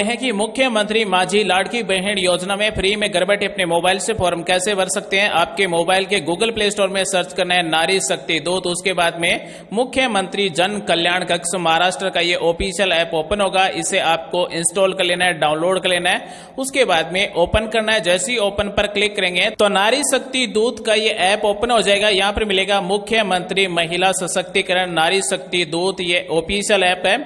है कि मुख्यमंत्री माझी लाडकी बहन योजना में फ्री में घर बैठे अपने मोबाइल से फॉर्म कैसे भर सकते हैं। आपके मोबाइल के गूगल प्ले स्टोर में सर्च करना है नारी शक्ति दूत। उसके बाद में मुख्यमंत्री जन कल्याण कक्ष महाराष्ट्र का ये ऑफिशियल ऐप ओपन होगा। इसे आपको इंस्टॉल कर लेना है, डाउनलोड कर लेना है। उसके बाद में ओपन करना है। जैसे ही ओपन पर क्लिक करेंगे तो नारी शक्ति दूत का ये ऐप ओपन हो जाएगा। यहाँ पर मिलेगा मुख्यमंत्री महिला सशक्तिकरण नारी शक्ति दूत। ये ऑफिशियल ऐप है,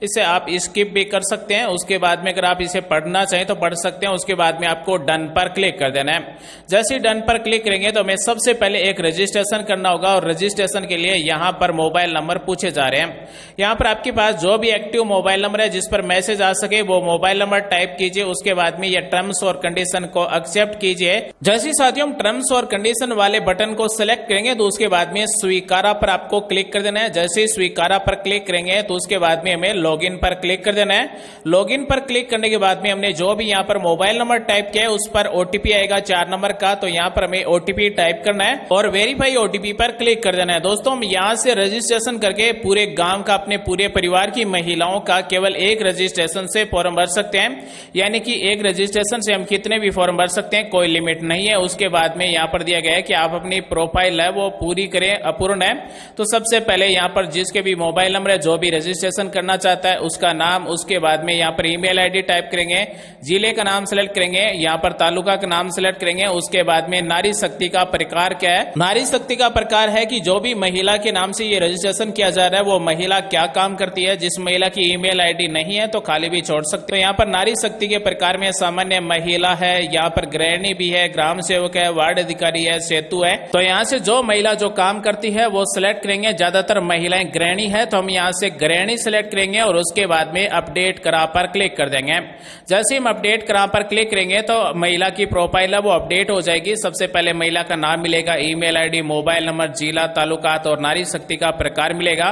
इसे आप स्किप भी कर सकते हैं। उसके बाद में अगर आप इसे पढ़ना चाहें तो पढ़ सकते हैं। उसके बाद में आपको डन पर क्लिक कर देना है। जैसे ही डन पर क्लिक करेंगे तो हमें सबसे पहले एक रजिस्ट्रेशन करना होगा और रजिस्ट्रेशन के लिए यहाँ पर मोबाइल नंबर पूछे जा रहे हैं। यहाँ पर आपके पास जो भी एक्टिव मोबाइल नंबर है जिस पर मैसेज आ सके वो मोबाइल नंबर टाइप कीजिए। उसके बाद में ये टर्म्स और कंडीशन को एक्सेप्ट कीजिए। जैसे साथियों टर्म्स और कंडीशन वाले बटन को सिलेक्ट करेंगे तो उसके बाद में स्वीकारा पर आपको क्लिक कर देना है। जैसे ही स्वीकारा पर क्लिक करेंगे तो उसके बाद में हमें लॉगिन पर क्लिक कर देना है। लॉगिन पर क्लिक करने के बाद में हमने जो भी यहाँ पर मोबाइल नंबर टाइप किया है उस पर ओटीपी आएगा 4 नंबर का। तो यहाँ पर हमें ओटीपी टाइप करना है और वेरीफाई ओटीपी पर क्लिक कर देना है। दोस्तों हम यहाँ से रजिस्ट्रेशन करके पूरे गांव का अपने पूरे परिवार की महिलाओं का केवल एक रजिस्ट्रेशन से फॉर्म भर सकते हैं। यानी कि एक रजिस्ट्रेशन से हम कितने भी फॉर्म भर सकते हैं, कोई लिमिट नहीं है। उसके बाद में यहाँ पर दिया गया है कि आप अपनी प्रोफाइल है वो पूरी करें, अपूर्ण है। तो सबसे पहले यहाँ पर जिसके भी मोबाइल नंबर है जो भी रजिस्ट्रेशन करना चाहता है उसका नाम, उसके बाद में यहाँ पर ईमेल आईडी टाइप करेंगे, जिले का नाम सेलेक्ट करेंगे, यहाँ पर तालुका का नाम सेलेक्ट करेंगे। उसके बाद में नारी शक्ति का प्रकार क्या है। नारी शक्ति का प्रकार है कि जो भी महिला के नाम से ये रजिस्ट्रेशन किया जा रहा है वो महिला क्या काम करती है। जिस महिला की ईमेल आईडी नहीं है तो खाली भी छोड़ सकते हो। यहाँ पर नारी शक्ति के प्रकार में सामान्य महिला है, यहाँ पर गृहिणी भी है, ग्राम सेवक है, वार्ड अधिकारी है, सेतु है। तो यहाँ से जो महिला जो काम करती है वो सिलेक्ट करेंगे। ज्यादातर महिलाएं गृहिणी है तो हम यहाँ से गृहिणी सिलेक्ट करेंगे और उसके बाद में अपडेट करा पर क्लिक कर देंगे। जैसे हम अपडेट करा पर क्लिक करेंगे तो महिला की प्रोफाइल है वो अपडेट हो जाएगी। सबसे पहले महिला का नाम मिलेगा, ईमेल आईडी, मोबाइल नंबर, जिला, तालुकात और नारी शक्ति का प्रकार मिलेगा।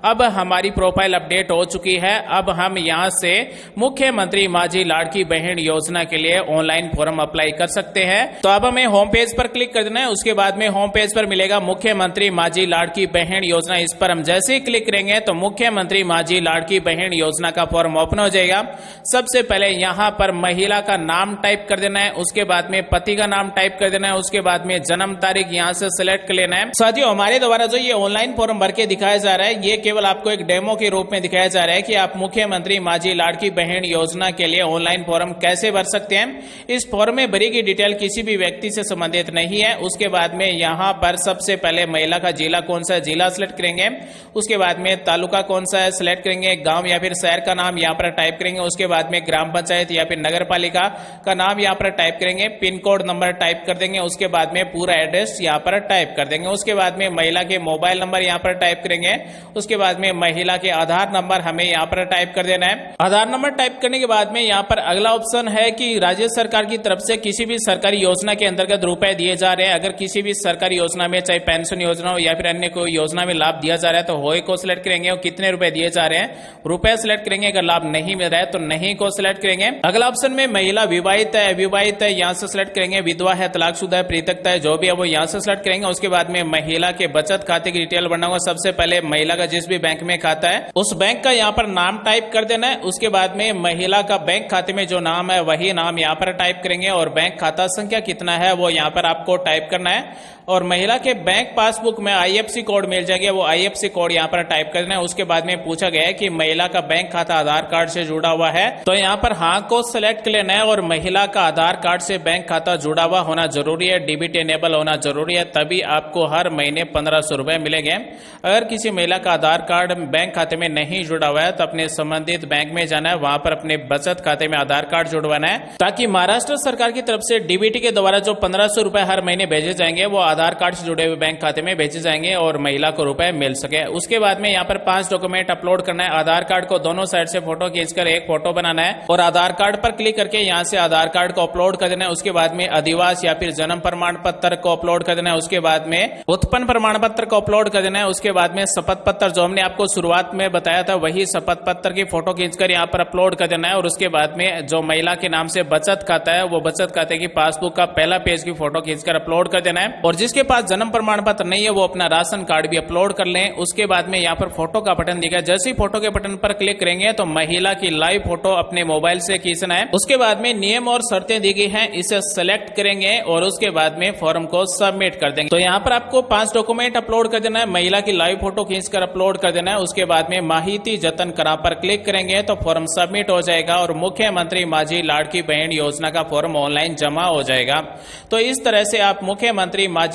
अब हमारी प्रोफाइल अपडेट हो चुकी है। अब हम यहां से मुख्यमंत्री माझी लाडकी बहन योजना के लिए ऑनलाइन फॉर्म अप्लाई कर सकते हैं। तो अब हमें होम पेज पर क्लिक कर देना है। उसके बाद में होम पेज पर मिलेगा मुख्यमंत्री माझी लाडकी बहन योजना। इस पर हम जैसे ही क्लिक करेंगे तो मुख्यमंत्री माझी लाडकी बहन योजना का फॉर्म ओपन हो जाएगा। सबसे पहले यहाँ पर महिला का नाम टाइप कर देना है, उसके बाद में पति का नाम टाइप कर देना है, उसके बाद में जन्म तारीख यहाँ से सिलेक्ट कर लेना है। साथियों हमारे द्वारा जो ये ऑनलाइन फॉर्म भर के दिखाया जा रहा है ये केवल आपको एक डेमो के रूप में दिखाया जा रहा है कि आप मुख्यमंत्री माझी लाडकी बहन योजना के लिए ऑनलाइन फॉर्म कैसे भर सकते हैं। इस फॉर्म में भरी गई डिटेल किसी भी व्यक्ति से संबंधित नहीं है। उसके बाद में यहाँ पर सबसे पहले महिला का जिला कौन सा है, जिला सिलेक्ट करेंगे। उसके बाद में तालुका कौन सा है सिलेक्ट करेंगे, गांव या फिर शहर का नाम यहाँ पर टाइप करेंगे। उसके बाद में ग्राम पंचायत या फिर नगर पालिका का नाम यहाँ पर टाइप करेंगे, पिन कोड नंबर टाइप कर देंगे। उसके बाद में पूरा एड्रेस यहाँ पर टाइप कर देंगे। उसके बाद में महिला के मोबाइल नंबर यहाँ पर टाइप करेंगे। उसके बाद में महिला के आधार नंबर हमें यहाँ पर टाइप कर देना है। आधार नंबर टाइप करने के बाद में यहाँ पर अगला ऑप्शन है कि राज्य सरकार की तरफ से किसी भी सरकारी योजना के अंतर्गत रुपए दिए जा रहे हैं। अगर किसी भी सरकारी योजना में चाहे पेंशन योजना हो या फिर अन्य कोई योजना में लाभ दिया जा रहा है तो होए को सिलेक्ट करेंगे और कितने रुपए दिए जा रहे हैं रुपए सिलेक्ट करेंगे। अगर लाभ नहीं मिल रहा है तो नहीं को सिलेक्ट करेंगे। अगला ऑप्शन में महिला विवाहित है, अविवाहित है, यहाँ से सिलेक्ट करेंगे। विधवा है, तलाकशुदा है, पृथकता है, जो भी है वो यहाँ से सिलेक्ट करेंगे। उसके बाद में महिला के बचत खाते की डिटेल भरना होगा। सबसे पहले महिला का जिस भी बैंक में खाता है उस बैंक का यहाँ पर नाम टाइप कर देना है। उसके बाद में महिला का बैंक खाते में जो नाम है वही नाम यहाँ पर टाइप करेंगे और बैंक खाता संख्या कितना है वो यहाँ पर आपको टाइप करना है। और महिला के बैंक पासबुक में आईएफएससी कोड मिल जाएगा, वो आईएफएससी कोड यहाँ पर टाइप कर देना है। उसके बाद में पूछा गया है कि महिला का बैंक खाता आधार कार्ड से जुड़ा हुआ है तो यहाँ पर हाँ को सिलेक्ट कर लेना है। और महिला का आधार कार्ड से बैंक खाता जुड़ा हुआ होना जरूरी है, डीबीटी एनेबल होना जरूरी है, तभी आपको हर महीने 1500 रुपए मिलेंगे। अगर किसी महिला का आधार कार्ड बैंक खाते में नहीं जुड़ा हुआ है तो अपने संबंधित बैंक में जाना है, वहां पर अपने बचत खाते में आधार कार्ड जुड़वाना है ताकि महाराष्ट्र सरकार की तरफ से डीबीटी के द्वारा जो 1500 रुपए हर महीने भेजे जाएंगे वो आधार कार्ड से जुड़े हुए बैंक खाते में भेजे जाएंगे और महिला को रुपए मिल सके। उसके बाद में यहाँ पर 5 डॉक्यूमेंट अपलोड करना है। आधार कार्ड को दोनों साइड से फोटो खींचकर एक फोटो बनाना है और आधार कार्ड पर क्लिक करके यहाँ से आधार कार्ड को अपलोड कर देना है। उसके बाद में अधिवास या फिर जन्म प्रमाण पत्र को अपलोड कर देना है। उसके बाद में उत्पन्न प्रमाण पत्र को अपलोड कर देना है। उसके बाद में शपथ पत्र जो हमने आपको शुरुआत में बताया था वही शपथ पत्र की फोटो खींचकर यहाँ पर अपलोड कर देना है। और उसके बाद में जो महिला के नाम से बचत खाता है वो बचत खाते की पासबुक का पहला पेज की फोटो खींचकर अपलोड कर देना है। और जिसके पास जन्म प्रमाण पत्र नहीं है वो अपना राशन कार्ड भी अपलोड कर लें। उसके बाद में यहाँ पर फोटो का बटन दिखा, जैसे ही फोटो के बटन पर क्लिक करेंगे तो महिला की लाइव फोटो अपने मोबाइल से खींचना है। उसके बाद में नियम और शर्तें दी गई हैं, इसे सेलेक्ट करेंगे और उसके बाद में फॉर्म को सबमिट कर देंगे। तो यहाँ पर आपको 5 डॉक्यूमेंट अपलोड कर देना है। महिला की लाइव फोटो खींचकर अपलोड कर देना है। उसके बाद में माहिती जतन करा पर क्लिक करेंगे तो फॉर्म सबमिट हो जाएगा और मुख्यमंत्री माझी लाड़की बहन योजना का फॉर्म ऑनलाइन जमा हो जाएगा। तो इस तरह से आप मुख्यमंत्री माझी